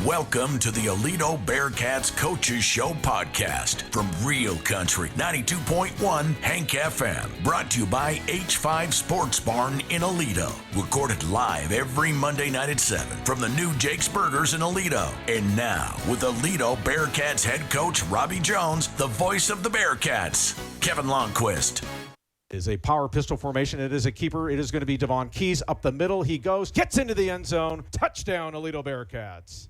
Welcome to the Aledo Bearcats Coaches Show podcast from Real Country 92.1 Hank FM. Brought to you by H5 Sports Barn in Aledo. Recorded live every Monday night at 7 from the new Jake's Burgers in Aledo. And now, with Aledo Bearcats head coach Robby Jones, the voice of the Bearcats, Kevin Lonnquist. Is a power pistol formation. It is a keeper. It is going to be Davohn Keys up the middle. He goes, gets into the end zone. Touchdown, Aledo Bearcats.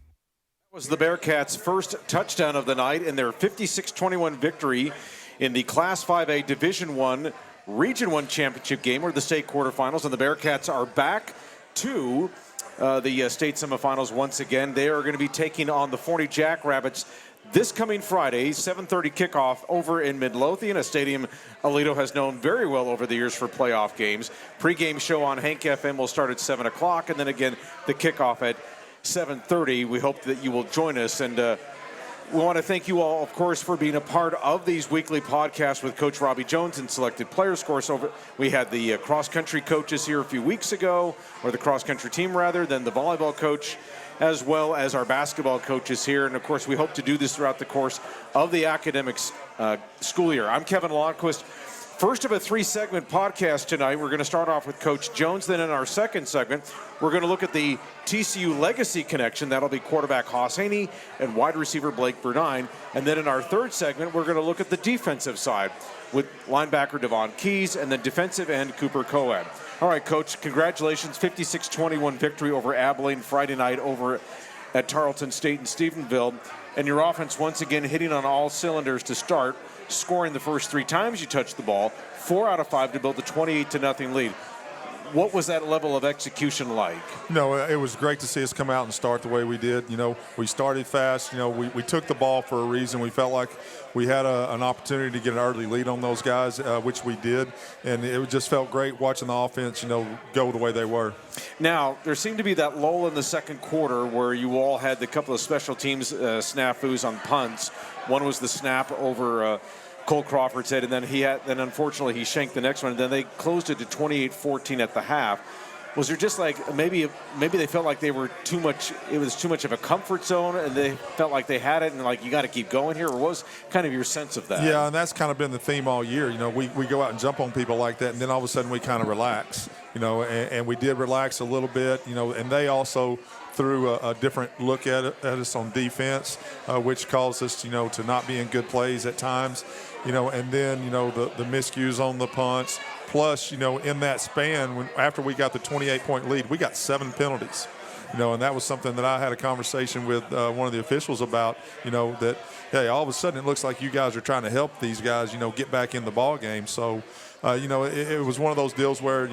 Was the Bearcats' first touchdown of the night in their 56-21 victory in the Class 5A Division I Region I championship game, or the state quarterfinals, and the Bearcats are back to the state semifinals once again. They are going to be taking on the Forney Jackrabbits this coming Friday, 7:30 kickoff over in Midlothian, a stadium Aledo has known very well over the years for playoff games. Pre-game show on Hank FM will start at 7 o'clock, and then again the kickoff at 7:30. We hope that you will join us, and we want to thank you all, of course, for being a part of these weekly podcasts with Coach Robby Jones and selected players. Of course, we had the cross-country coaches here a few weeks ago, or the cross-country team rather, then the volleyball coach, as well as our basketball coaches here. And of course, we hope to do this throughout the course of the academic school year. I'm Kevin Lonnquist. First of a 3-segment podcast tonight. We're going to start off with Coach Jones. Then in our second segment, we're going to look at the TCU legacy connection. That'll be quarterback Haus Hjeny and wide receiver Blake Burdine. And then in our third segment, we're going to look at the defensive side with linebacker Davohn Keys and then defensive end Cooper Kohan. All right, Coach, congratulations. 56-21 victory over Abilene Friday night over at Tarleton State in Stephenville. And your offense once again hitting on all cylinders to start, scoring the first 3 times you touched the ball, 4 out of 5 to build the 28-0 lead. What was that level of execution like? It was great to see us come out and start the way we did. We started fast. We took the ball for a reason. We felt like we had an opportunity to get an early lead on those guys, which we did. And it just felt great watching the offense, go the way they were. Now, there seemed to be that lull in the second quarter where you all had the couple of special teams snafus on punts. One was the snap over Cole Crawford's head, and then unfortunately he shanked the next one, and then they closed it to 28-14 at the half. Was there just like maybe they felt like they were too much? It was too much of a comfort zone, and they felt like they had it, and like you got to keep going here. Or what was kind of your sense of that? Yeah, and that's kind of been the theme all year. We go out and jump on people like that, and then all of a sudden we kind of relax. And we did relax a little bit. And they also threw a different look at us on defense, which caused us, to not be in good plays at times. And then, the miscues on the punts. Plus, in that span, after we got the 28-point lead, we got 7 penalties. And that was something that I had a conversation with one of the officials about, that, hey, all of a sudden it looks like you guys are trying to help these guys, get back in the ball game. So, it was one of those deals where,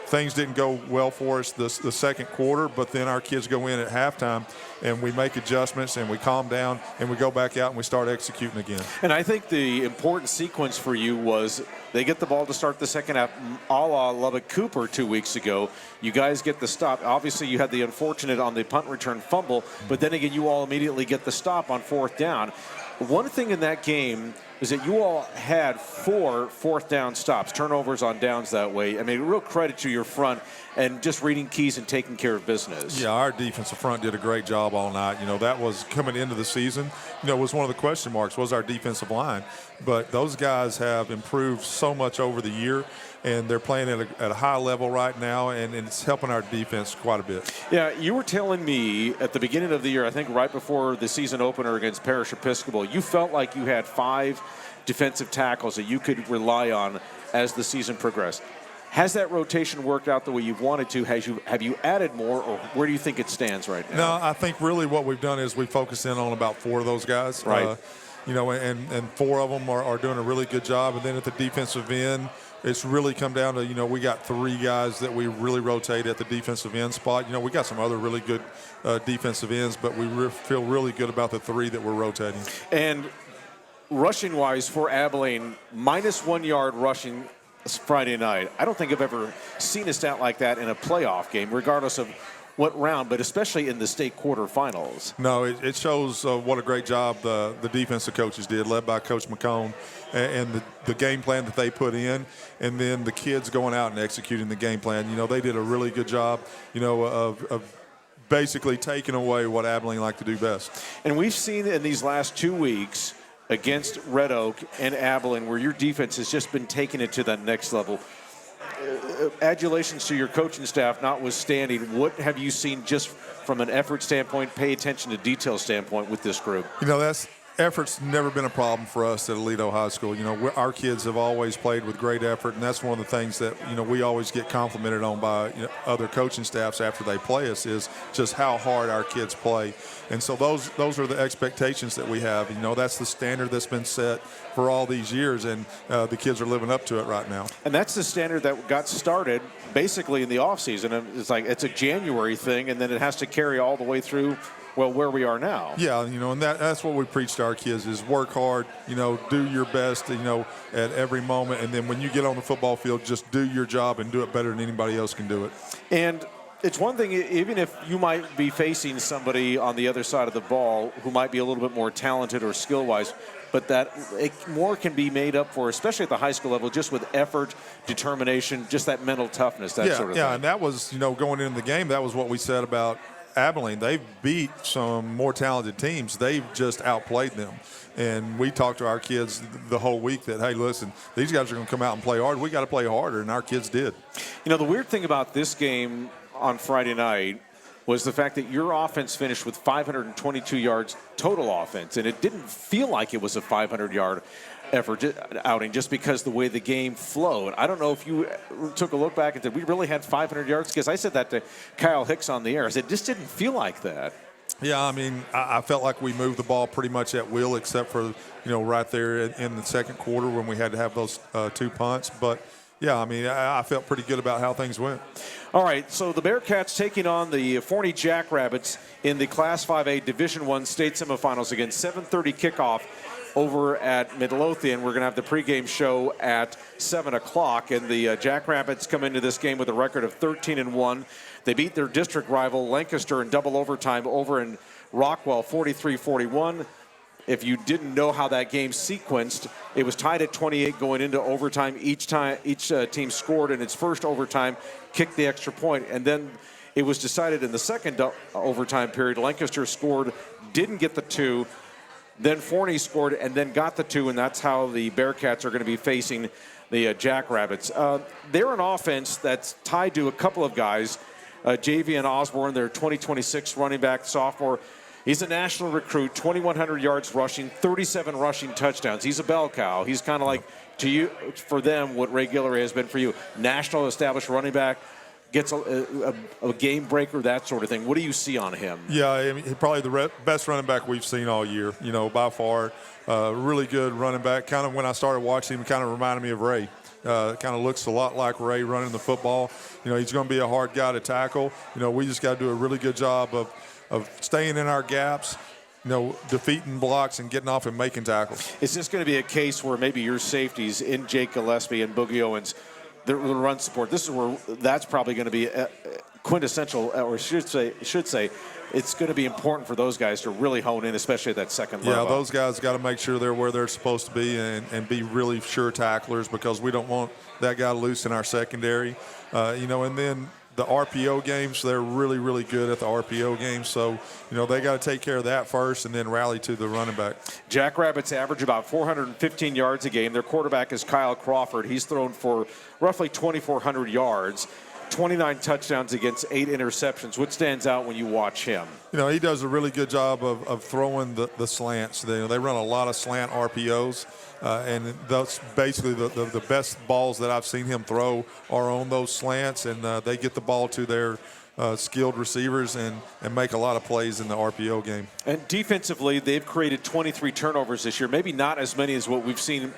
things didn't go well for us the second quarter, but then our kids go in at halftime and we make adjustments and we calm down and we go back out and we start executing again. And I think the important sequence for you was they get the ball to start the second half, a la Lubbock Cooper 2 weeks ago. You guys get the stop. Obviously, you had the unfortunate on the punt return fumble, but then again, you all immediately get the stop on 4th down. One thing in that game is that you all had 4 4th down stops, turnovers on downs that way. I mean, real credit to your front and just reading keys and taking care of business. Yeah, our defensive front did a great job all night. That was coming into the season. Was one of the question marks was our defensive line. But those guys have improved so much over the year, and they're playing at a high level right now, and it's helping our defense quite a bit. Yeah, you were telling me at the beginning of the year, I think right before the season opener against Parish Episcopal, you felt like you had 5 defensive tackles that you could rely on as the season progressed. Has that rotation worked out the way you've wanted to? Have you added more, or where do you think it stands right now? No, I think really what we've done is we focus in on about 4 of those guys. Right. And 4 of them are doing a really good job. And then at the defensive end, it's really come down to, we got 3 guys that we really rotate at the defensive end spot. We got some other really good defensive ends, but we feel really good about the 3 that we're rotating. And rushing-wise for Abilene, -1 yard rushing Friday night. I don't think I've ever seen a stat like that in a playoff game, regardless of what round, but especially in the state quarterfinals. No, it shows what a great job the defensive coaches did, led by Coach McCone, and the game plan that they put in, and then the kids going out and executing the game plan. They did a really good job, of basically taking away what Abilene like to do best. And we've seen in these last 2 weeks against Red Oak and Abilene where your defense has just been taking it to that next level. Adulations to your coaching staff notwithstanding, what have you seen just from an effort standpoint, pay attention to detail standpoint with this group? Effort's never been a problem for us at Aledo High School. Our kids have always played with great effort, and that's one of the things that, we always get complimented on by other coaching staffs after they play us is just how hard our kids play. And so those are the expectations that we have. That's the standard that's been set for all these years, and the kids are living up to it right now. And that's the standard that got started basically in the offseason. It's a January thing, and then it has to carry all the way through where we are now. Yeah, and that's what we preach to our kids is work hard, do your best, at every moment. And then when you get on the football field, just do your job and do it better than anybody else can do it. And it's one thing, even if you might be facing somebody on the other side of the ball who might be a little bit more talented or skill-wise, but that more can be made up for, especially at the high school level, just with effort, determination, just that mental toughness, that sort of thing. Yeah, and that was, going into the game, that was what we said about Abilene. They've beat some more talented teams. They've just outplayed them. And we talked to our kids the whole week that, hey, listen, these guys are going to come out and play hard. We got to play harder, and our kids did. The weird thing about this game on Friday night was the fact that your offense finished with 522 yards total offense, and it didn't feel like it was a 500-yard effort outing just because the way the game flowed. I don't know if you took a look back and said, we really had 500 yards? Because I said that to Kyle Hicks on the air. I said, it just didn't feel like that. Yeah, I felt like we moved the ball pretty much at will except for, right there in the second quarter when we had to have those 2 punts. But, yeah, I felt pretty good about how things went. All right, so the Bearcats taking on the Forney Jackrabbits in the Class 5A Division I state semifinals again. 7:30 kickoff over at Midlothian. We're going to have the pregame show at 7 o'clock, and the Jackrabbits come into this game with a record of 13-1. They beat their district rival Lancaster in double overtime over in Rockwell, 43-41. If you didn't know how that game sequenced, it was tied at 28 going into overtime. Each team scored in its first overtime, kicked the extra point, and then it was decided in the second overtime period. Lancaster scored, didn't get the 2. Then Forney scored and then got the 2, and that's how the Bearcats are going to be facing the Jackrabbits. They're an offense that's tied to a couple of guys. Javian Osborne, their 2026 running back, sophomore. He's a national recruit, 2,100 yards rushing, 37 rushing touchdowns. He's a bell cow. He's kind of like, to you, for them, what Ray Guillory has been for you. National established running back, gets a game breaker, that sort of thing. What do you see on him? Yeah, he's probably the best running back we've seen all year, by far. Really good running back. Kind of when I started watching him, kind of reminded me of Ray. Kind of looks a lot like Ray running the football. He's going to be a hard guy to tackle. We just got to do a really good job of staying in our gaps, defeating blocks and getting off and making tackles. Is this going to be a case where maybe your safeties in Jake Gillespie and Boogie Owens, the run support, this is where that's probably going to be quintessential, or should say, it's going to be important for those guys to really hone in, especially at that second level. Yeah, those guys got to make sure they're where they're supposed to be and be really sure tacklers because we don't want that guy loose in our secondary. And then the RPO games, they're really, really good at the RPO games. So, they got to take care of that first and then rally to the running back. Jackrabbits average about 415 yards a game. Their quarterback is Kyle Crawford. He's thrown for roughly 2,400 yards, 29 touchdowns against 8 interceptions. What stands out when you watch him? He does a really good job of throwing the slants. They run a lot of slant RPOs. And that's basically the best balls that I've seen him throw are on those slants, and they get the ball to their skilled receivers and make a lot of plays in the RPO game. And defensively, they've created 23 turnovers this year, maybe not as many as what we've seen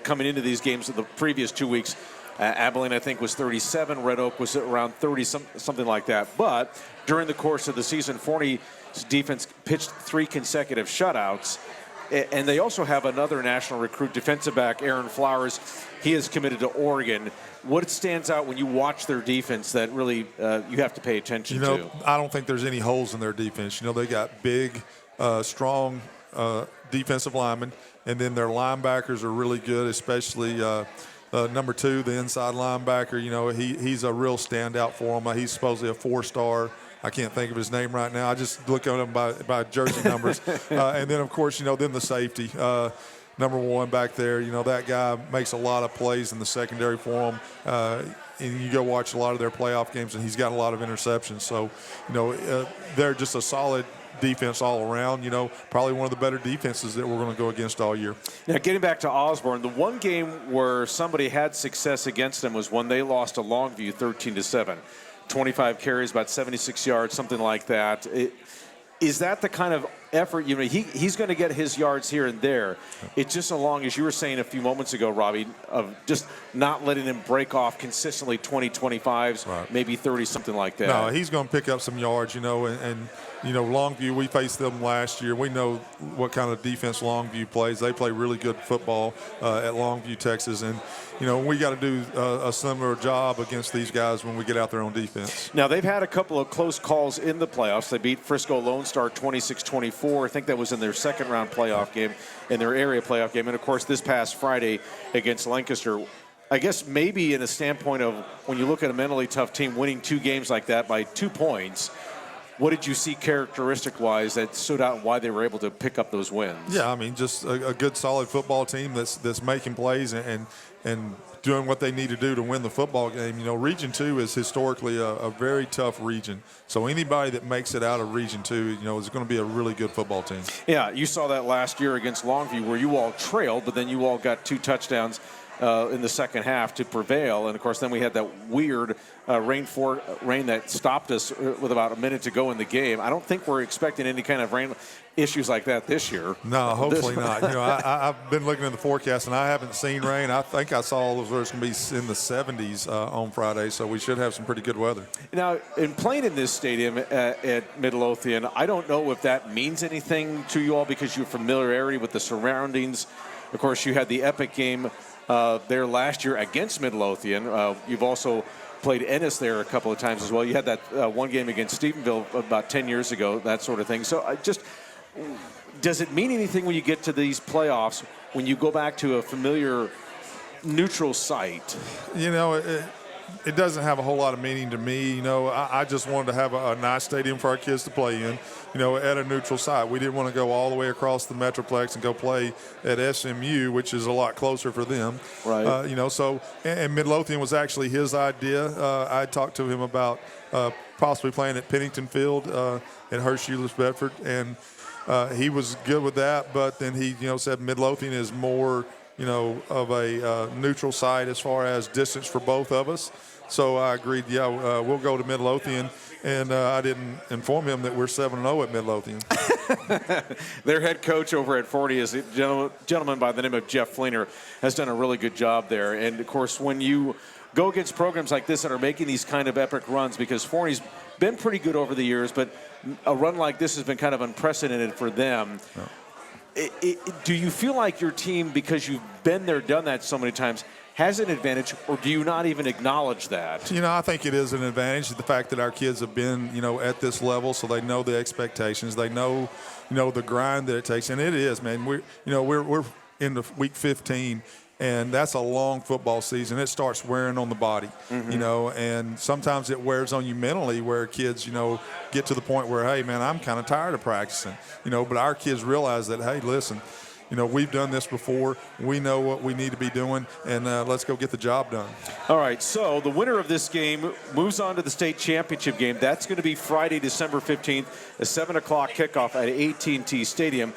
coming into these games in the previous 2 weeks. Abilene, I think, was 37. Red Oak was around 30, something like that. But during the course of the season, Forney's defense pitched 3 consecutive shutouts. And they also have another national recruit, defensive back, Aaron Flowers. He is committed to Oregon. What stands out when you watch their defense that really you have to pay attention to? I don't think there's any holes in their defense. They got big, strong defensive linemen, and then their linebackers are really good, especially number 2, the inside linebacker. He's a real standout for them. He's supposedly a 4-star I can't think of his name right now. I just look at him by jersey numbers. And then, of course, then the safety. Number one back there, that guy makes a lot of plays in the secondary for him. And you go watch a lot of their playoff games, and he's got a lot of interceptions. So, they're just a solid defense all around. Probably one of the better defenses that we're going to go against all year. Now, getting back to Osborne, the one game where somebody had success against them was when they lost to Longview 13-7. 25 carries, about 76 yards, something like that. Is that the kind of effort, he's going to get his yards here and there. It's just so long as you were saying a few moments ago, Robbie, of just not letting him break off consistently 20, 25s, right, maybe 30, something like that. No, he's going to pick up some yards, and Longview, we faced them last year. We know what kind of defense Longview plays. They play really good football at Longview, Texas. And, we got to do a similar job against these guys when we get out there on defense. Now, they've had a couple of close calls in the playoffs. They beat Frisco Lone Star 26-24. I think that was in their second-round playoff game, in their area playoff game. And, of course, this past Friday against Lancaster. I guess maybe in a standpoint of when you look at a mentally tough team winning 2 games like that by 2 points, what did you see characteristic-wise that stood out and why they were able to pick up those wins? Yeah, just a good, solid football team that's making plays and doing what they need to do to win the football game. Region 2 is historically a very tough region. So anybody that makes it out of Region 2, is going to be a really good football team. Yeah, you saw that last year against Longview where you all trailed, but then you all got 2 touchdowns in the second half to prevail. And, of course, then we had that weird rain that stopped us with about a minute to go in the game. I don't think we're expecting any kind of rain issues like that this year. No, hopefully not. I've been looking at the forecast, and I haven't seen rain. I think I saw it was going to be in the 70s on Friday, so we should have some pretty good weather. Now, in playing in this stadium at Midlothian, I don't know if that means anything to you all because your familiarity with the surroundings. Of course, you had the epic game there last year against Midlothian. You've also played Ennis there a couple of times as well. You had that one game against Stephenville about 10 years ago, that sort of thing. So does it mean anything when you get to these playoffs, when you go back to a familiar neutral site? It doesn't have a whole lot of meaning to me. I just wanted to have a nice stadium for our kids to play in, at a neutral site. We didn't want to go all the way across the Metroplex and go play at SMU, which is a lot closer for them. Right. And Midlothian was actually his idea. I talked to him about possibly playing at Pennington Field at Hershey-Lewis Bedford, and he was good with that. But then he, said Midlothian is more of a neutral site as far as distance for both of us. So I agreed, we'll go to Midlothian. And I didn't inform him that we're 7-0 at Midlothian. Their head coach over at Forney is a gentleman by the name of Jeff Fleener, has done a really good job there. And, of course, when you go against programs like this that are making these kind of epic runs, because Forney's been pretty good over the years, but a run like this has been kind of unprecedented for them. No. Do you feel like your team, because you've been there, done that so many times, has an advantage, or do you not even acknowledge that? I think it is an advantage, the fact that our kids have been, at this level, so they know the expectations. They know, the grind that it takes. And it is, man. We're in the week 15, and that's a long football season. It starts wearing on the body, and sometimes it wears on you mentally where kids, get to the point where, hey, man, I'm kind of tired of practicing, but our kids realize that, hey, listen, we've done this before. We know what we need to be doing, and let's go get the job done. All right, so the winner of this game moves on to the state championship game. That's going to be Friday, December 15th, a 7 o'clock kickoff at AT&T Stadium.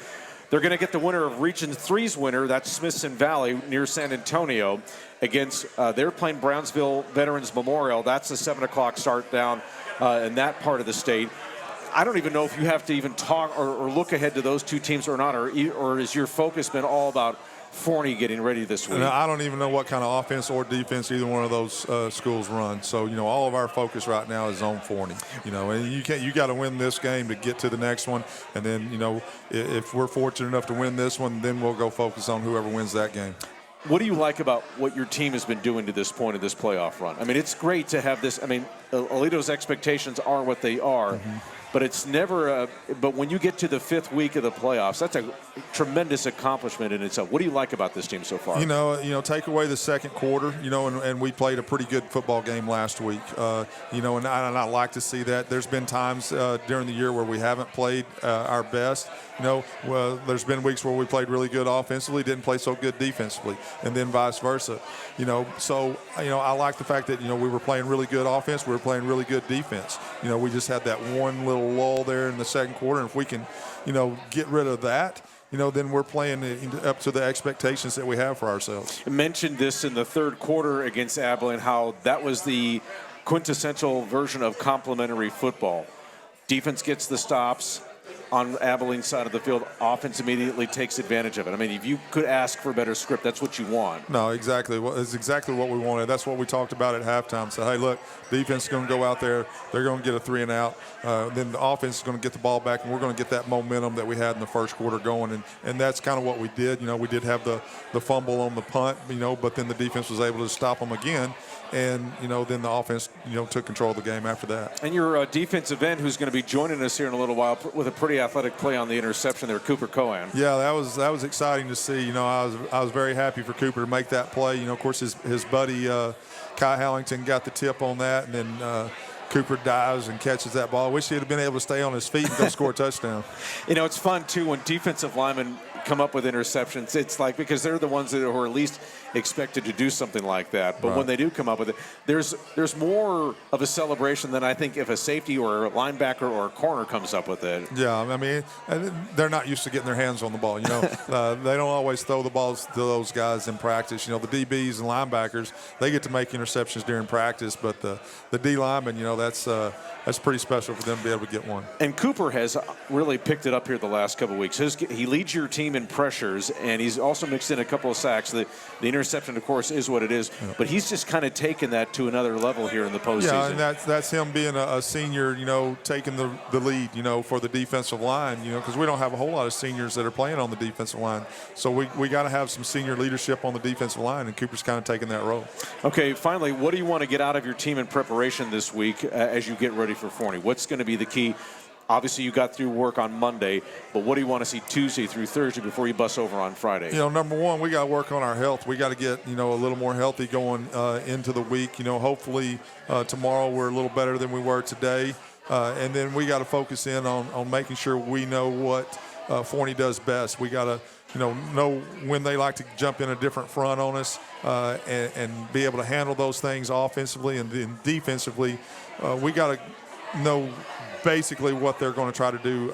They're going to get the winner of Region 3's winner, that's Smithson Valley near San Antonio, against they're playing Brownsville Veterans Memorial. That's a 7 o'clock start down in that part of the state. I don't even know if you have to even talk or look ahead to those 2 teams or not, or has your focus been all about Forney getting ready this week? I don't even know what kind of offense or defense either one of those schools run. So, all of our focus right now is on Forney. And you got to win this game to get to the next one. And then, if we're fortunate enough to win this one, then we'll go focus on whoever wins that game. What do you like about what your team has been doing to this point of this playoff run? It's great to have this. Aledo's expectations are what they are. Mm-hmm. but it's never. But when you get to the fifth week of the playoffs, that's a tremendous accomplishment in itself. What do you like about this team so far? You know, take away the second quarter. You know, and we played a pretty good football game last week. You know, and I like to see that. There's been times during the year where we haven't played our best. You know, well, there's been weeks where we played really good offensively, didn't play so good defensively, and then vice versa. You know, so, you know, I like the fact that, you know, we were playing really good offense, we were playing really good defense. You know, we just had that one little lull there in the second quarter, and if we can, you know, get rid of that, you know, then we're playing up to the expectations that we have for ourselves. You mentioned this in the third quarter against Abilene, how that was the quintessential version of complementary football. Defense gets the stops on Abilene's side of the field. Offense immediately takes advantage of it. I mean, if you could ask for a better script, that's what you want. No, exactly. It's exactly what we wanted. That's what we talked about at halftime. So, hey, look, defense is going to go out there. They're going to get a 3 and out. Then the offense is going to get the ball back, and we're going to get that momentum that we had in the first quarter going. And that's kind of what we did. You know, we did have the fumble on the punt, you know, but then the defense was able to stop them again. And, you know, then the offense, you know, took control of the game after that. And your defensive end, who's going to be joining us here in a little while with a pretty athletic play on the interception there, Cooper Kohan. Yeah, that was exciting to see. You know, I was very happy for Cooper to make that play. You know, of course, his buddy Kai Hallington got the tip on that, and then Cooper dives and catches that ball. I wish he'd have been able to stay on his feet and go score a touchdown. You know, it's fun, too, when defensive linemen come up with interceptions. It's like, because they're the ones that are least expected to do something like that. But when they do come up with it, there's more of a celebration than I think if a safety or a linebacker or a corner comes up with it. Yeah, I mean, they're not used to getting their hands on the ball. You know, they don't always throw the balls to those guys in practice. You know, the DBs and linebackers, they get to make interceptions during practice, but the D linemen, you know, that's pretty special for them to be able to get one. And Cooper has really picked it up here the last couple of weeks. He leads your team in pressures, and he's also mixed in a couple of sacks. The interception, of course, is what it is, but he's just kind of taken that to another level here in the postseason. Yeah, and that's him being a senior, you know, taking the lead, you know, for the defensive line, you know, because we don't have a whole lot of seniors that are playing on the defensive line. So we got to have some senior leadership on the defensive line, and Cooper's kind of taking that role. Okay, finally, what do you want to get out of your team in preparation this week as you get ready for Forney? What's going to be the key? Obviously, you got through work on Monday, but what do you want to see Tuesday through Thursday before you bust over on Friday? You know, number one, we got to work on our health. We got to get, you know, a little more healthy going into the week. You know, hopefully tomorrow we're a little better than we were today. And then we got to focus in on making sure we know what Forney does best. We got to, you know when they like to jump in a different front on us and be able to handle those things offensively, and then defensively. We got to know basically what they're going to try to do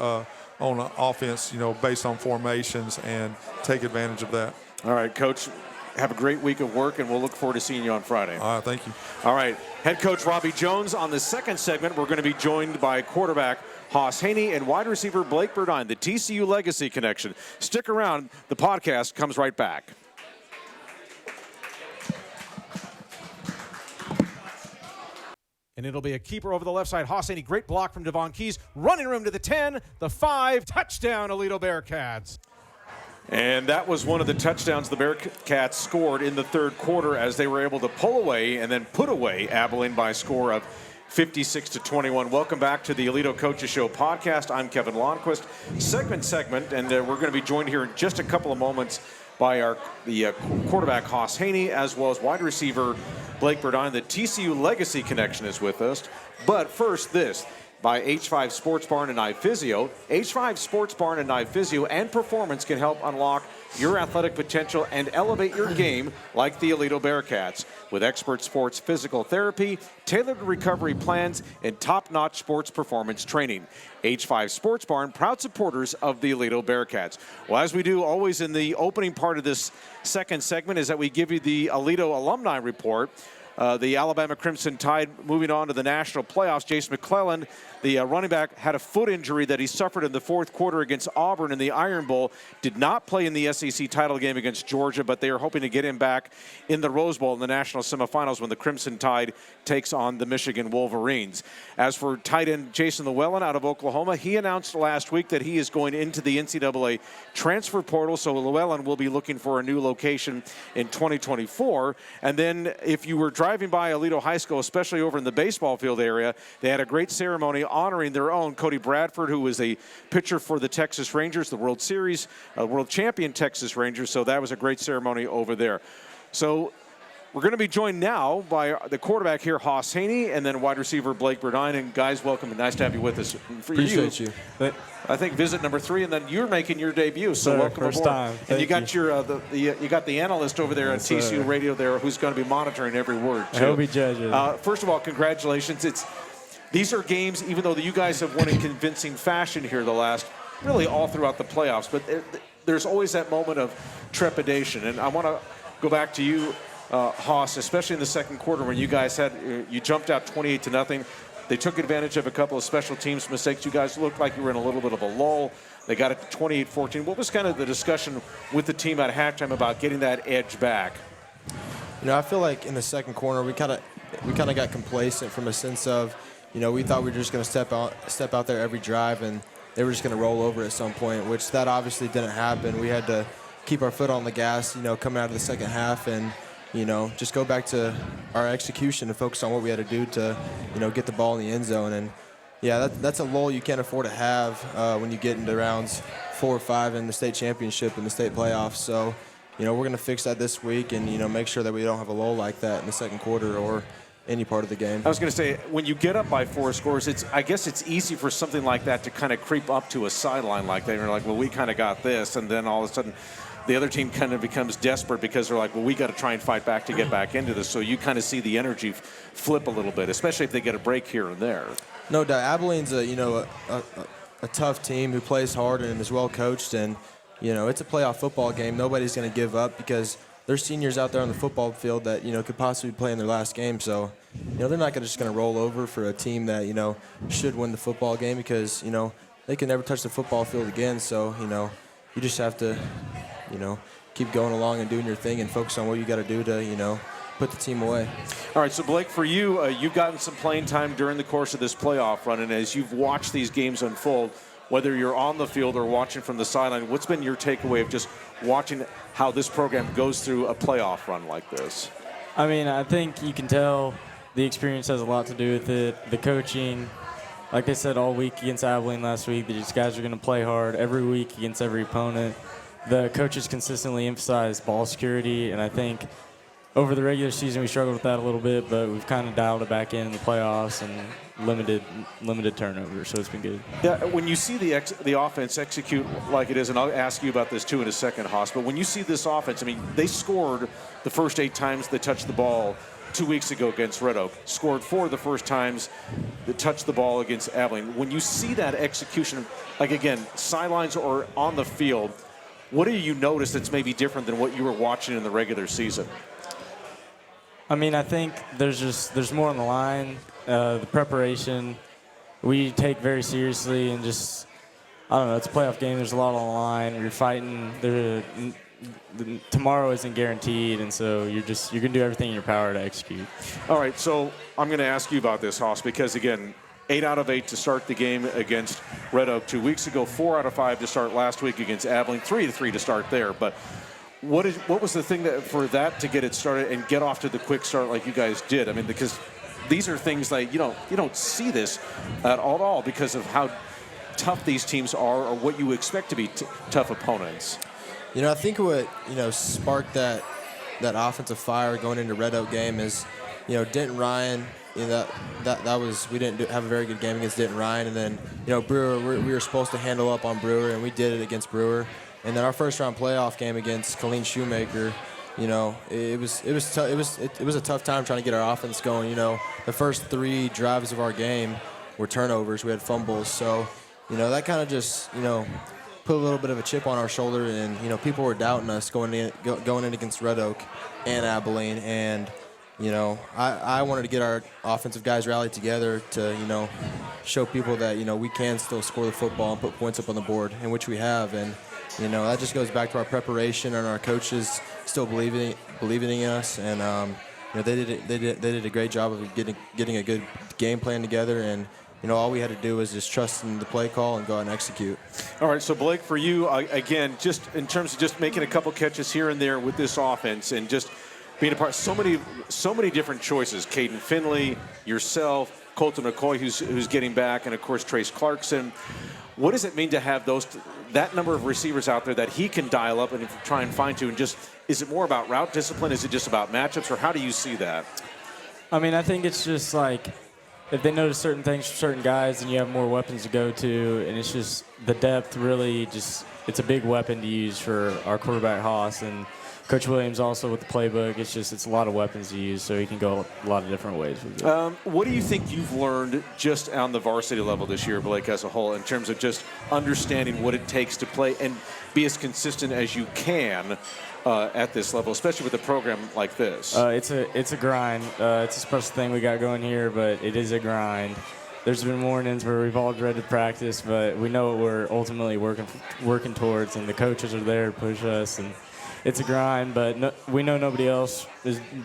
on offense, you know, based on formations, and take advantage of that. All right, Coach, have a great week of work, and we'll look forward to seeing you on Friday. All right, thank you. All right, head coach Robby Jones. On the second segment, we're going to be joined by quarterback Haus Hjeny and wide receiver Blake Burdine, the TCU Legacy Connection. Stick around. The podcast comes right back. And it'll be a keeper over the left side. Haus Hjeny, great block from Davohn Keys. Running room to the 10, the 5, touchdown, Aledo Bearcats. And that was one of the touchdowns the Bearcats scored in the third quarter, as they were able to pull away and then put away Abilene by a score of 56-21. Welcome back to the Aledo Coaches Show podcast. I'm Kevin Lonnquist. Segment, and we're going to be joined here in just a couple of moments by the quarterback Haus Hjeny, as well as wide receiver Blake Burdine. The TCU Legacy Connection is with us. But first, this by H5 Sports Barn and iPhysio. H5 Sports Barn and iPhysio and Performance can help unlock your athletic potential and elevate your game like the Aledo Bearcats. With expert sports physical therapy, tailored recovery plans, and top-notch sports performance training. H5 Sports Barn, proud supporters of the Aledo Bearcats. Well, as we do always in the opening part of this second segment, is that we give you the Aledo Alumni Report. The Alabama Crimson Tide moving on to the national playoffs. Jace McClellan, the running back, had a foot injury that he suffered in the fourth quarter against Auburn in the Iron Bowl. Did not play in the SEC title game against Georgia, but they are hoping to get him back in the Rose Bowl in the national semifinals when the Crimson Tide takes on the Michigan Wolverines. As for tight end Jason Llewellyn out of Oklahoma, he announced last week that he is going into the NCAA transfer portal, so Llewellyn will be looking for a new location in 2024. And then if you were driving by Aledo High School, especially over in the baseball field area, they had a great ceremony honoring their own Cody Bradford, who was a pitcher for the Texas Rangers, the World Series, world champion Texas Rangers. So that was a great ceremony over there. So we're going to be joined now by the quarterback here, Haus Hjeny, and then wide receiver Blake Burdine. And guys, welcome. Nice to have you with us. For Appreciate you. I think visit number 3, and then you're making your debut. So Sir, welcome first aboard. time. And you Thank got you got the analyst over there on TCU Radio there, who's going to be monitoring every word. Too. He'll be judging. First of all, congratulations. These are games, even though you guys have won in convincing fashion here the last, really all throughout the playoffs, but there's always that moment of trepidation. And I want to go back to you, Haus, especially in the second quarter when you guys you jumped out 28-0. They took advantage of a couple of special teams mistakes. You guys looked like you were in a little bit of a lull. They got it to 28-14. What was kind of the discussion with the team at halftime about getting that edge back? I feel like in the second quarter we kind of got complacent from a sense of, we thought we were just going to step out there every drive and they were just going to roll over at some point, which that obviously didn't happen. We had to keep our foot on the gas, coming out of the second half and just go back to our execution and focus on what we had to do to, get the ball in the end zone. And, yeah, that's a lull you can't afford to have when you get into rounds 4 or 5 in the state championship and the state playoffs. So, we're going to fix that this week and, make sure that we don't have a lull like that in the second quarter or any part of the game. I was going to say, when you get up by 4 scores, I guess it's easy for something like that to kind of creep up to a sideline like that. And you're like, well, we kind of got this. And then all of a sudden – the other team kind of becomes desperate because they're like, well, we got to try and fight back to get back into this. So you kind of see the energy flip a little bit, especially if they get a break here and there. No doubt. Abilene's a tough team who plays hard and is well coached. And, it's a playoff football game. Nobody's going to give up because there's seniors out there on the football field that, could possibly play in their last game. So, they're not just going to roll over for a team that, should win the football game because, they can never touch the football field again. So, you just have to keep going along and doing your thing and focus on what you got to do to, put the team away. All right, so Blake, for you, you've gotten some playing time during the course of this playoff run, and as you've watched these games unfold, whether you're on the field or watching from the sideline, what's been your takeaway of just watching how this program goes through a playoff run like this? I mean, I think you can tell the experience has a lot to do with it. The coaching, like they said all week against Abilene last week, these guys are going to play hard every week against every opponent. The coaches consistently emphasize ball security, and I think over the regular season we struggled with that a little bit, but we've kind of dialed it back in the playoffs and limited turnovers, so it's been good. Yeah, when you see the offense execute like it is, and I'll ask you about this too in a second, Haus, but when you see this offense, I mean, they scored the first 8 times they touched the ball 2 weeks ago against Red Oak, scored 4 of the first times they touched the ball against Abilene. When you see that execution, like again, sidelines or on the field, what do you notice that's maybe different than what you were watching in the regular season? I mean, I think there's more on the line. The preparation we take very seriously, and just I don't know. It's a playoff game. There's a lot on the line. You're fighting. Tomorrow isn't guaranteed, and so you're gonna do everything in your power to execute. All right, so I'm going to ask you about this, Haus, because again, 8 out of 8 to start the game against Red Oak 2 weeks ago, 4 out of 5 to start last week against Abilene, 3-3 to start there. But what was the thing for that to get it started and get off to the quick start like you guys did? I mean, because these are things like you don't see this at all because of how tough these teams are or what you expect to be tough opponents. I think what sparked that offensive fire going into Red Oak game is Denton Ryan. That was we didn't have a very good game against Denton Ryan, and then Brewer we were supposed to handle up on Brewer, and we did it against Brewer, and then our first round playoff game against Colleen Shoemaker, it was a tough time trying to get our offense going. The first 3 drives of our game were turnovers, we had fumbles, so that kind of just put a little bit of a chip on our shoulder, and people were doubting us going in against Red Oak and Abilene, and I wanted to get our offensive guys rallied together to, show people that, we can still score the football and put points up on the board, in which we have. And, that just goes back to our preparation and our coaches still believing in us. And, they did a great job of getting a good game plan together. And, all we had to do was just trust in the play call and go out and execute. All right, so Blake, for you, again, just in terms of just making a couple catches here and there with this offense and just being a part, so many different choices. Caden Finley, yourself, Colton McCoy, who's getting back, and of course Trace Clarkson. What does it mean to have that number of receivers out there that he can dial up and try and fine tune? Just, is it more about route discipline? Is it just about matchups, or how do you see that? I mean, I think it's just like if they notice certain things from certain guys, then you have more weapons to go to, and it's just the depth really just, it's a big weapon to use for our quarterback Haus, and Coach Williams also with the playbook. It's a lot of weapons to use, so he can go a lot of different ways with it. What do you think you've learned just on the varsity level this year, Blake, as a whole, in terms of just understanding what it takes to play and be as consistent as you can at this level, especially with a program like this? It's a grind. It's a special thing we got going here, but it is a grind. There's been mornings where we've all dreaded practice, but we know what we're ultimately working towards, and the coaches are there to push us. And it's a grind, but we know nobody else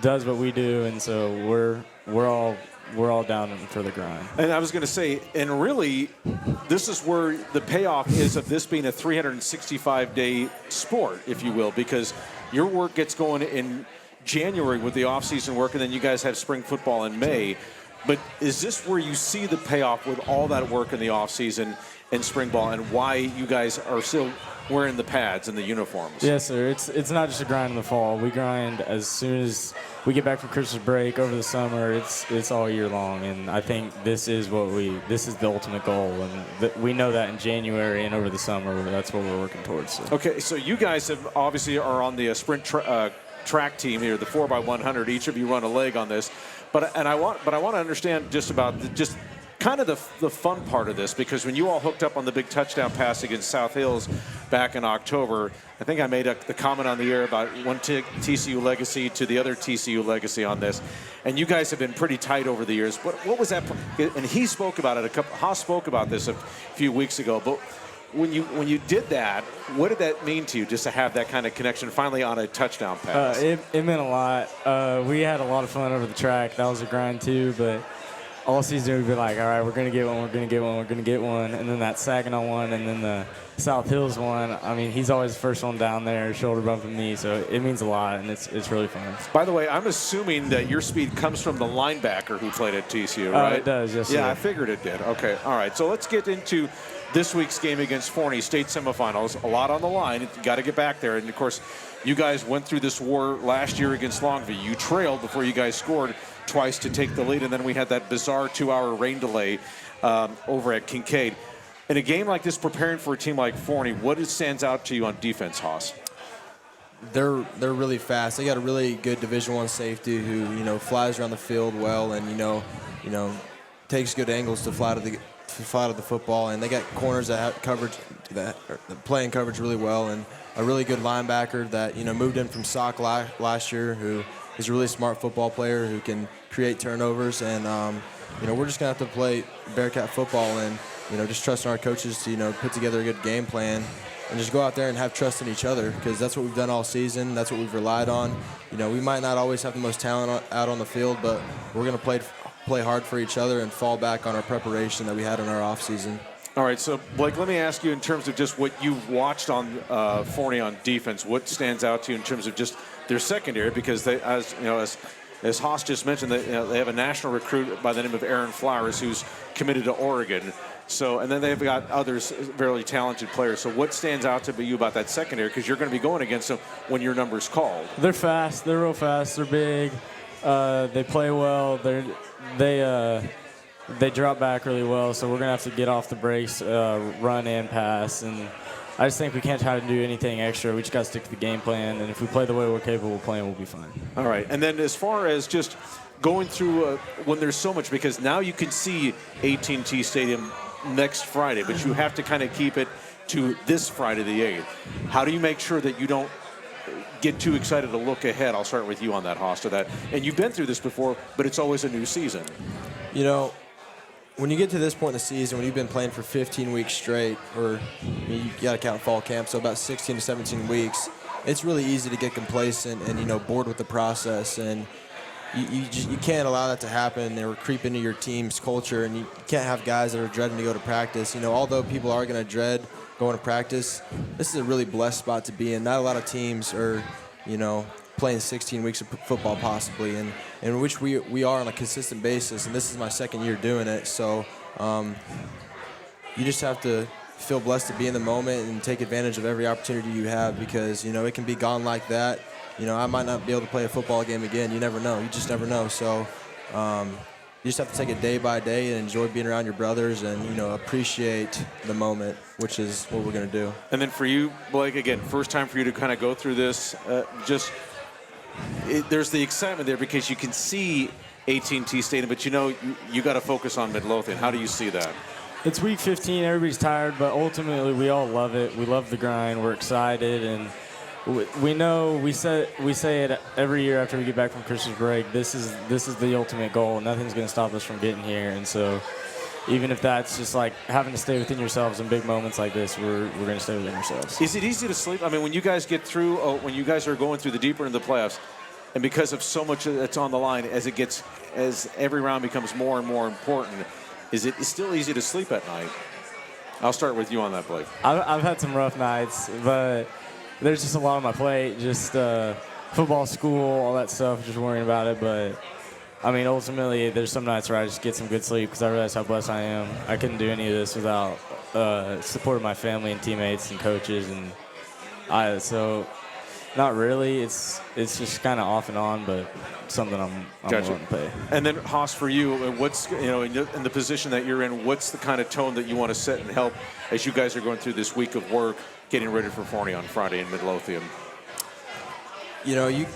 does what we do, and so we're all down for the grind. And I was going to say, and really, this is where the payoff is of this being a 365-day sport, if you will, because your work gets going in January with the off-season work, and then you guys have spring football in May. But is this where you see the payoff with all that work in the off-season and spring ball, and why you guys are still wearing the pads and the uniforms? Yes, sir. It's not just a grind in the fall. We grind as soon as we get back from Christmas break over the summer. It's all year long, and I think this is the ultimate goal, and we know that in January and over the summer. That's what we're working towards. So. Okay, so you guys have obviously are on the sprint track team here, the 4x100. Each of you run a leg on this, but I want to understand just about kind of the fun part of this, because when you all hooked up on the big touchdown pass against South Hills back in October, I think I made the comment on the air about one TCU legacy to the other TCU legacy on this, and you guys have been pretty tight over the years. What was that? And he spoke about it. Haus spoke about this a few weeks ago, but when you did that, what did that mean to you, just to have that kind of connection finally on a touchdown pass? It meant a lot. We had a lot of fun over the track. That was a grind too, but all season we'd be like, all right, we're going to get one, we're going to get one, we're going to get one. And then that Saginaw one, and then the South Hills one. I mean, he's always the first one down there, shoulder bumping me. So it means a lot, and it's really fun. By the way, I'm assuming that your speed comes from the linebacker who played at TCU, right? It does, yes, Yeah, sir. I figured it did. Okay, all right. So let's get into this week's game against Forney, state semifinals. A lot on the line. You got to get back there. And, of course, you guys went through this war last year against Longview. You trailed before you guys scored twice to take the lead, and then we had that bizarre 2-hour rain delay over at Kincaid. In a game like this, preparing for a team like Forney, what stands out to you on defense, Haus? They're really fast. They got a really good Division I safety who flies around the field well, and takes good angles to fly to the football, and they got corners that have coverage that play in coverage really well, and a really good linebacker that moved in from Sock last year, who is a really smart football player who can create turnovers, and we're just gonna have to play Bearcat football and just trust in our coaches to put together a good game plan and just go out there and have trust in each other, because that's what we've done all season. That's what we've relied on. We might not always have the most talent out on the field, but we're gonna play hard for each other and fall back on our preparation that we had in our off season. All right, so Blake, let me ask you, in terms of just what you've watched on Forney on defense, what stands out to you in terms of just their secondary? Because they, as Haus just mentioned, they have a national recruit by the name of Aaron Flowers who's committed to Oregon. So, and then they've got others very talented players. So, what stands out to you about that secondary? Because you're going to be going against them when your number's called. They're fast. They're real fast. They're big. They play well. They drop back really well, so we're going to have to get off the brakes, run and pass. And I just think we can't try to do anything extra. We just got to stick to the game plan, and if we play the way we're capable of playing, we'll be fine. All right. And then as far as just going through when there's so much, because now you can see AT&T Stadium next Friday, but you have to kind of keep it to this Friday the 8th. How do you make sure that you don't get too excited to look ahead? I'll start with you on that, Haus, to that. And you've been through this before, but it's always a new season. When you get to this point in the season, when you've been playing for 15 weeks straight, or you got to count fall camp, so about 16 to 17 weeks, it's really easy to get complacent and bored with the process, and you can't allow that to happen or creep into your team's culture, and you can't have guys that are dreading to go to practice. Although people are going to dread going to practice, this is a really blessed spot to be in. Not a lot of teams are playing 16 weeks of football possibly, and in which we are on a consistent basis, and this is my second year doing it. So you just have to feel blessed to be in the moment and take advantage of every opportunity you have, because, you know, it can be gone like that. You know, I might not be able to play a football game again. You never know. You just never know. So you just have to take it day by day and enjoy being around your brothers and, you know, appreciate the moment, which is what we're going to do. And then for you, Blake, again, first time for you to kind of go through this, there's the excitement there because you can see AT&T Stadium, but you know you got to focus on Midlothian. How do you see that? It's week 15. Everybody's tired, but ultimately we all love it. We love the grind. We're excited, and we know we say it every year after we get back from Christmas break. This is the ultimate goal. Nothing's going to stop us from getting here, and so even if that's just like having to stay within yourselves in big moments like this, we're going to stay within ourselves. Is it easy to sleep? I mean, when you guys get through, when you guys are going through the deeper into the playoffs, and because of so much that's on the line, as every round becomes more and more important, is it still easy to sleep at night? I'll start with you on that, Blake. I've had some rough nights, but there's just a lot on my plate. Just football, school, all that stuff, just worrying about it. But, I mean, ultimately, there's some nights where I just get some good sleep because I realize how blessed I am. I couldn't do any of this without support of my family and teammates and coaches. So not really. It's just kind of off and on, but something I'm Gotcha. willing to pay. And then, Haus, for you, what's, you know, in the position that you're in, what's the kind of tone that you want to set and help as you guys are going through this week of work, getting ready for Forney on Friday in Midlothian? You know, you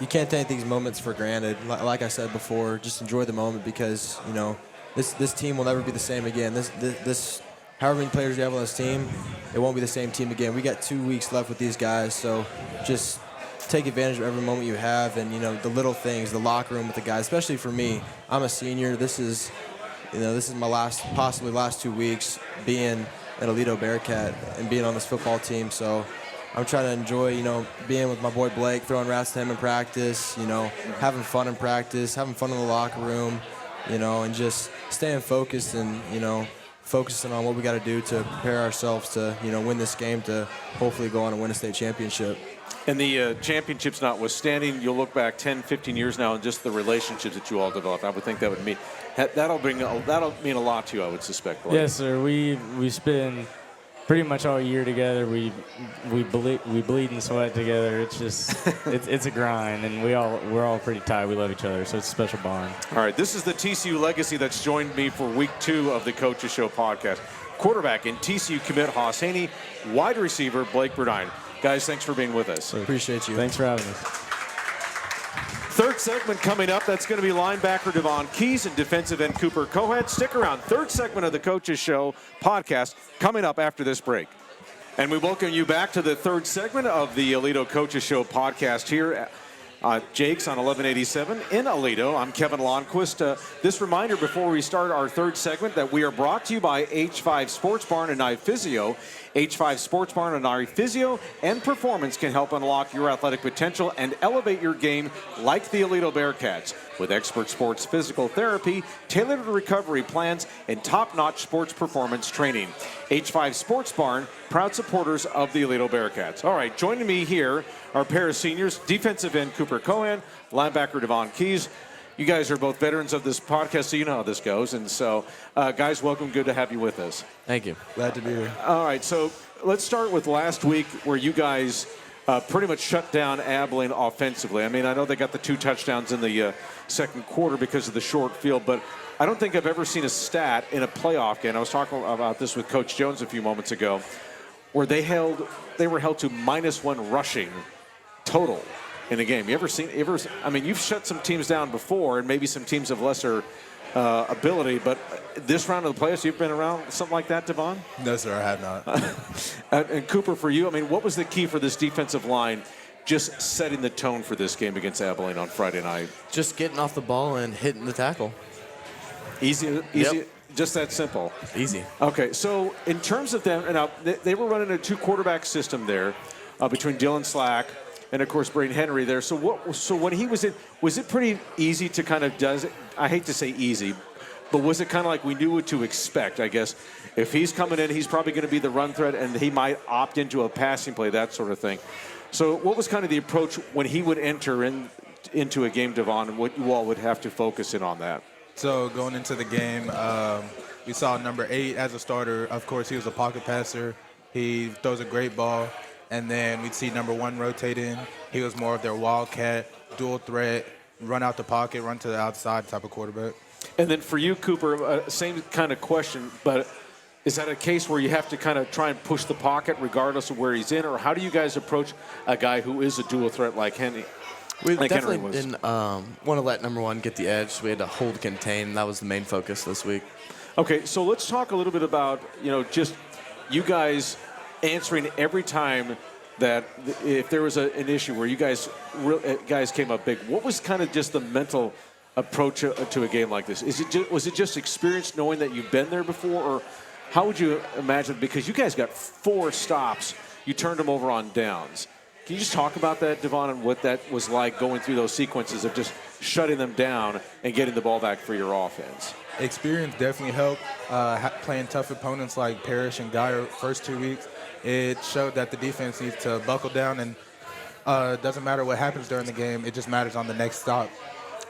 can't take these moments for granted. Like I said before, just enjoy the moment because, you know, this team will never be the same again. This however many players you have on this team, it won't be the same team again. We got 2 weeks left with these guys, so just take advantage of every moment you have, and, you know, the little things, the locker room with the guys, especially for me. I'm a senior. This is my possibly last 2 weeks being at Aledo Bearcat and being on this football team. So I'm trying to enjoy, you know, being with my boy Blake, throwing rats to him in practice, you know, having fun in practice, having fun in the locker room, you know, and just staying focused and, you know, focusing on what we got to do to prepare ourselves to, you know, win this game to hopefully go on and win a state championship. And the championships notwithstanding, you'll look back 10, 15 years now and just the relationships that you all developed. I would think that'll mean a lot to you, I would suspect. Blake. Yes, sir. We spend pretty much all year together. We bleed and sweat together. It's just it's a grind, and we're all pretty tight. We love each other, so it's a special bond. All right, this is the TCU legacy that's joined me for week 2 of the Coaches Show podcast. Quarterback and TCU commit Haus Hjeny, wide receiver Blake Burdine. Guys, thanks for being with us. Appreciate you. Thanks for having us. Third segment coming up. That's going to be linebacker Davohn Keys and defensive end Cooper Kohan. Stick around. Third segment of the Coaches Show podcast coming up after this break. And we welcome you back to the third segment of the Aledo Coaches Show podcast here. Jake's on 1187 in Aledo. I'm Kevin Lonnquist. This reminder before we start our third segment that we are brought to you by H5 Sports Barn and iPhysio. H5 Sports Barn and iPhysio and Performance can help unlock your athletic potential and elevate your game like the Aledo Bearcats. With expert sports physical therapy, tailored recovery plans, and top-notch sports performance training. H5 Sports Barn, proud supporters of the Aledo Bearcats. All right, joining me here are a pair of seniors, defensive end Cooper Kohan, linebacker Davohn Keys. You guys are both veterans of this podcast, so you know how this goes. And so, guys, welcome. Good to have you with us. Thank you. Glad to be here. All right, so let's start with last week where you guys pretty much shut down Abilene offensively. I mean, I know they got the 2 touchdowns in the second quarter because of the short field, but I don't think I've ever seen a stat in a playoff game. I was talking about this with Coach Jones a few moments ago, where they were held to -1 rushing total in a game. I mean, you've shut some teams down before, and maybe some teams of lesser ability, but this round of the playoffs, you've been around something like that, Davohn? No, sir, I have not. And Cooper, for you, I mean, what was the key for this defensive line just setting the tone for this game against Abilene on Friday night? Just getting off the ball and hitting the tackle. Easy, Yep. Just that simple. Easy. Okay, so in terms of them, now they were running a 2-quarterback system there between Dylan Slack and, of course, Braden Henry there. So when he was in, was it pretty easy to kind of I hate to say easy, But was it kind of like we knew what to expect, I guess? If he's coming in, he's probably going to be the run threat, and he might opt into a passing play, that sort of thing. So what was kind of the approach when he would enter into a game, Davohn, and what you all would have to focus in on that? So going into the game, we saw number 8 as a starter. Of course, he was a pocket passer. He throws a great ball. And then we'd see number 1 rotate in. He was more of their wildcat, dual threat, run out the pocket, run to the outside type of quarterback. And then for you, Cooper, same kind of question, but is that a case where you have to kind of try and push the pocket regardless of where he's in, or how do you guys approach a guy who is a dual threat like Hjeny? We like definitely didn't want to let number 1 get the edge, so we had to hold contain. That was the main focus this week. Okay, so let's talk a little bit about, just you guys answering every time that if there was an issue where you guys came up big. What was kind of just the mental approach to a game like this? Was it just experience knowing that you've been there before, or how would you imagine? Because you guys got 4 stops, you turned them over on downs. Can you just talk about that, Davohn, and what that was like going through those sequences of just shutting them down and getting the ball back for your offense? Experience definitely helped. Playing tough opponents like Parrish and Geyer first 2 weeks, it showed that the defense needs to buckle down, and it doesn't matter what happens during the game. It just matters on the next stop.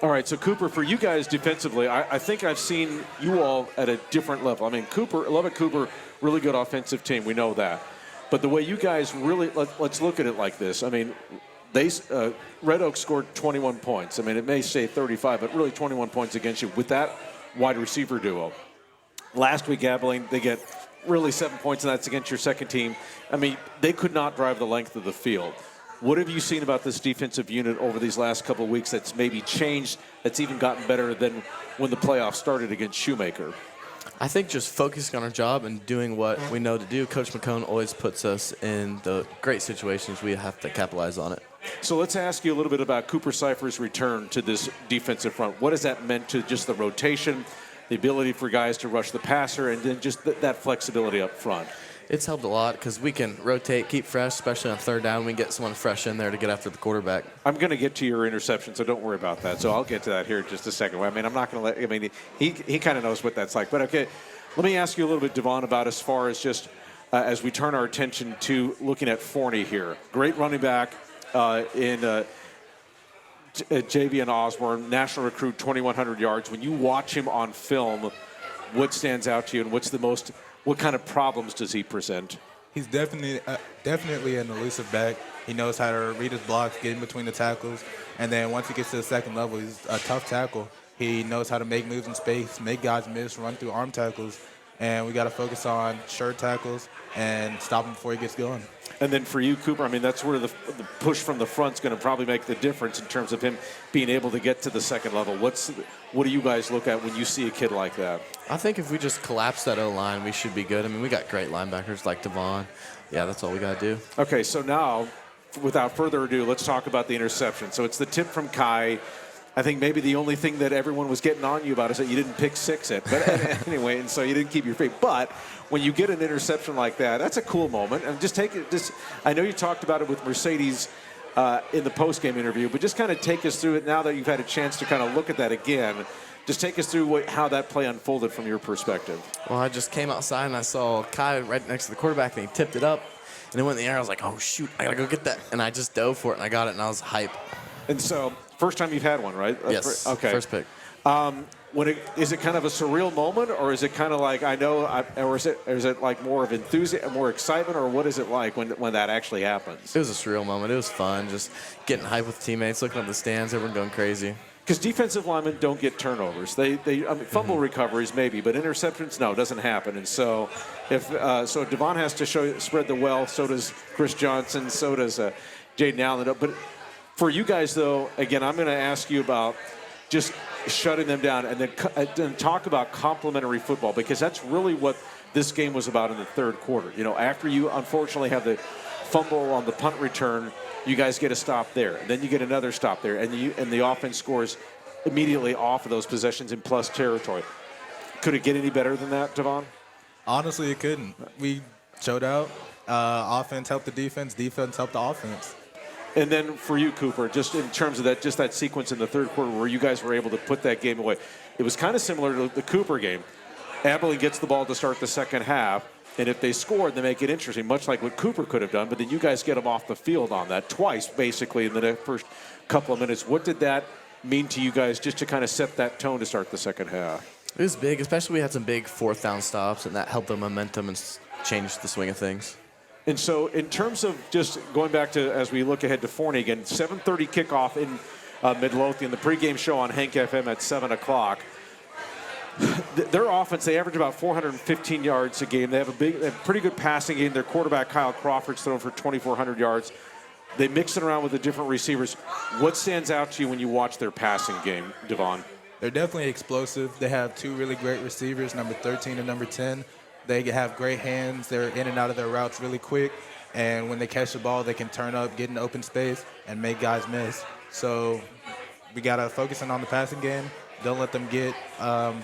All right, so Cooper, for you guys defensively, I think I've seen you all at a different level. I mean, Lubbock Cooper, really good offensive team. We know that. But the way you guys really, let's look at it like this. I mean, Red Oak scored 21 points. I mean, it may say 35, but really 21 points against you with that wide receiver duo. Last week, Abilene, they get really 7 points, and that's against your second team. I mean, they could not drive the length of the field. What have you seen about this defensive unit over these last couple of weeks that's maybe changed, that's even gotten better than when the playoffs started against Shoemaker? I think just focusing on our job and doing what we know to do. Coach McCone always puts us in the great situations. We have to capitalize on it. So let's ask you a little bit about Cooper Cypher's return to this defensive front. What has that meant to just the rotation, the ability for guys to rush the passer, and then just that flexibility up front? It's helped a lot because we can rotate, keep fresh, especially on third down. We can get someone fresh in there to get after the quarterback. I'm going to get to your interception, so don't worry about that. So I'll get to that here in just a second. I mean, I'm not going to let – I mean, he kind of knows what that's like. But, okay, let me ask you a little bit, Davohn, about as far as just as we turn our attention to looking at Forney here. Great running back in Javian Osborne, national recruit, 2,100 yards. When you watch him on film, what stands out to you, and what kind of problems does he present? He's definitely an elusive back. He knows how to read his blocks, get in between the tackles, and then once he gets to the second level, he's a tough tackle. He knows how to make moves in space, make guys miss, run through arm tackles, and we got to focus on sure tackles and stop him before he gets going. And then for you, Cooper, I mean, that's where the push from the front's going to probably make the difference in terms of him being able to get to the second level. What do you guys look at when you see a kid like that? I think if we just collapse that O-line, we should be good. I mean, we got great linebackers like Davohn. Yeah, that's all we got to do. Okay, so now, without further ado, let's talk about the interception. So it's the tip from Kai. I think maybe the only thing that everyone was getting on you about is that you didn't pick 6 it. But anyway, and so you didn't keep your feet. But when you get an interception like that, that's a cool moment. And just take it. I know you talked about it with Mercedes in the post-game interview, but just kind of take us through it now that you've had a chance to kind of look at that again. Just take us through how that play unfolded from your perspective. Well, I just came outside and I saw Kai right next to the quarterback, and he tipped it up. And it went in the air. I was like, oh, shoot, I got to go get that. And I just dove for it, and I got it, and I was hype. And so, first time you've had one, right? Yes, okay. First pick. Is it kind of a surreal moment, or is it kind of like or is it like more of enthusiasm, more excitement, or what is it like when that actually happens? It was a surreal moment. It was fun, just getting hype with teammates, looking up the stands, everyone going crazy. Because defensive linemen don't get turnovers. They fumble recoveries maybe, but interceptions, no, it doesn't happen. And so if Davohn has to spread the wealth, so does Chris Johnson, so does Jaden Allen. But for you guys, though, again, I'm going to ask you about just shutting them down and then talk about complementary football, because that's really what this game was about in the third quarter. You know, after you unfortunately have the fumble on the punt return, you guys get a stop there, and then you get another stop there, and the offense scores immediately off of those possessions in plus territory. Could it get any better than that, Davohn? Honestly, it couldn't. We showed out. Offense helped the defense. Defense helped the offense. And then for you, Cooper, just in terms of that sequence in the third quarter where you guys were able to put that game away, it was kind of similar to the Cooper game. Abilene gets the ball to start the second half, and if they score, they make it interesting, much like what Cooper could have done, but then you guys get them off the field on that twice, basically, in the first couple of minutes. What did that mean to you guys just to kind of set that tone to start the second half? It was big, especially we had some big fourth down stops, and that helped the momentum and changed the swing of things. And so in terms of just going back to, as we look ahead to Forney again, 7:30 kickoff in Midlothian, the pregame show on Hank FM at 7 o'clock. Their offense, they average about 415 yards a game. They have a pretty good passing game. Their quarterback, Kyle Crawford's thrown for 2,400 yards. They mix it around with the different receivers. What stands out to you when you watch their passing game, Davohn? They're definitely explosive. They have two really great receivers, number 13 and number 10. They have great hands. They're in and out of their routes really quick. And when they catch the ball, they can turn up, get in open space, and make guys miss. So we got to focus on the passing game. Don't let them get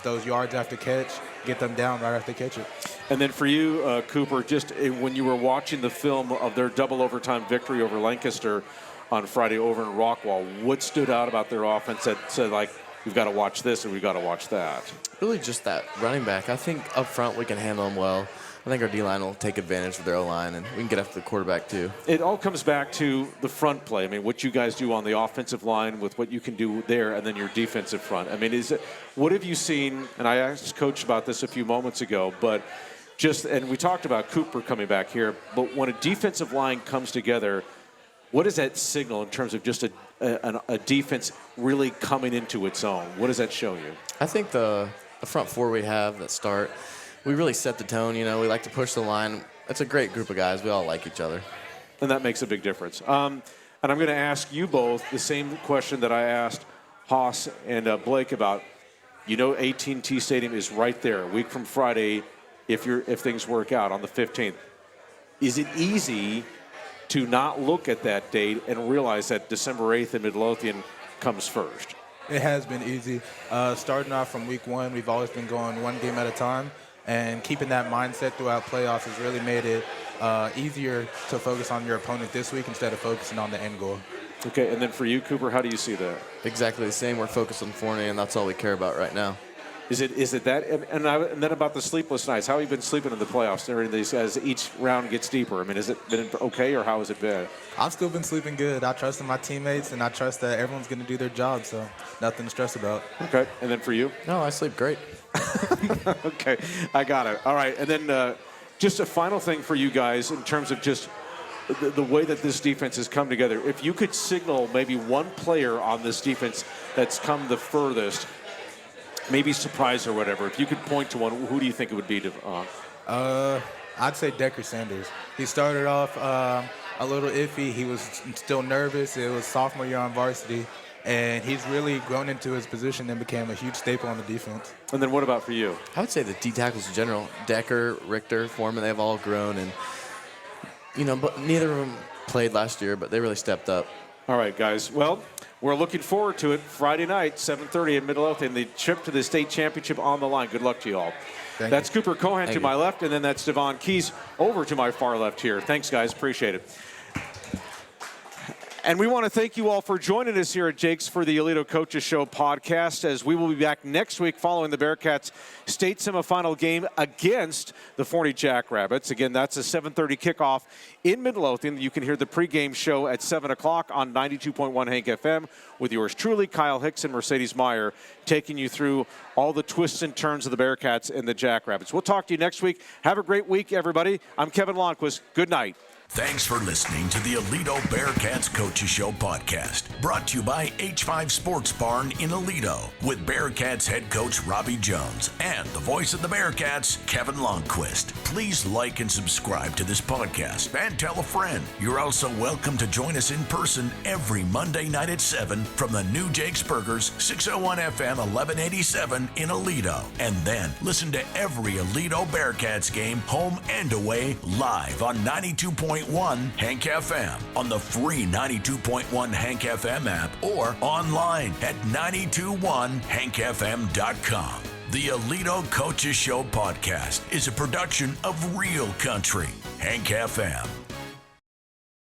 those yards after catch. Get them down right after they catch it. And then for you, Cooper, just when you were watching the film of their double overtime victory over Lancaster on Friday over in Rockwall, what stood out about their offense that said, like, we've got to watch this and we've got to watch that? Really just that running back. I think up front we can handle them well. I think our D-line will take advantage of their O-line, and we can get after the quarterback too. It all comes back to the front play. I mean, what you guys do on the offensive line with what you can do there and then your defensive front. I mean, what have you seen, and I asked Coach about this a few moments ago, but and we talked about Cooper coming back here, but when a defensive line comes together, what does that signal in terms of just a defense really coming into its own? What does that show you? I think the front four we have that start, we really set the tone. You know, we like to push the line. It's a great group of guys. We all like each other. And that makes a big difference. And I'm going to ask you both the same question that I asked Haus and Blake about. You know, AT&T Stadium is right there a week from Friday if things work out on the 15th. Is it easy to not look at that date and realize that December 8th in Midlothian comes first? It has been easy. Starting off from week one, we've always been going one game at a time. And keeping that mindset throughout playoffs has really made it easier to focus on your opponent this week instead of focusing on the end goal. Okay, and then for you, Cooper, how do you see that? Exactly the same. We're focused on Forney, and that's all we care about right now. Is it that? And then about the sleepless nights, how have you been sleeping in the playoffs during these as each round gets deeper? I mean, has it been okay, or how has it been? I've still been sleeping good. I trust in my teammates, and I trust that everyone's going to do their job, so nothing to stress about. Okay, and then for you? No, I sleep great. Okay, I got it. All right, and then just a final thing for you guys in terms of just the way that this defense has come together. If you could signal maybe one player on this defense that's come the furthest, maybe surprise or whatever, if you could point to one, who do you think it would be? I'd say Decker Sanders. He started off a little iffy. He was still nervous. It was sophomore year on varsity. And he's really grown into his position and became a huge staple on the defense. And then what about for you? I would say the D tackles in general, Decker, Richter, Foreman, they've all grown. And, you know, but neither of them played last year, but they really stepped up. All right, guys. Well, we're looking forward to it. Friday night, 7:30 in Midlothian, the trip to the state championship on the line. Good luck to you all. That's Cooper Kohan to my left, and then that's Davohn Keys over to my far left here. Thanks, guys. Appreciate it. And we want to thank you all for joining us here at Jake's for the Aledo Coaches Show podcast, as we will be back next week following the Bearcats state semifinal game against the Forney Jackrabbits. Again, that's a 7:30 kickoff in Midlothian. You can hear the pregame show at 7 o'clock on 92.1 Hank FM with yours truly, Kyle Hicks and Mercedes Meyer, taking you through all the twists and turns of the Bearcats and the Jackrabbits. We'll talk to you next week. Have a great week, everybody. I'm Kevin Lonnquist. Good night. Thanks for listening to the Aledo Bearcats Coaches Show podcast, brought to you by H5 Sports Barn in Aledo, with Bearcats head coach Robby Jones and the voice of the Bearcats, Kevin Lonnquist. Please like and subscribe to this podcast and tell a friend. You're also welcome to join us in person every Monday night at 7 from the new Jake's Burgers, 601 FM 1187 in Aledo. And then listen to every Aledo Bearcats game, home and away, live on 92.1 Hank FM, on the free 92.1 Hank FM app, or online at 921hankfm.com. The Aledo Coaches Show podcast is a production of Real Country, Hank FM.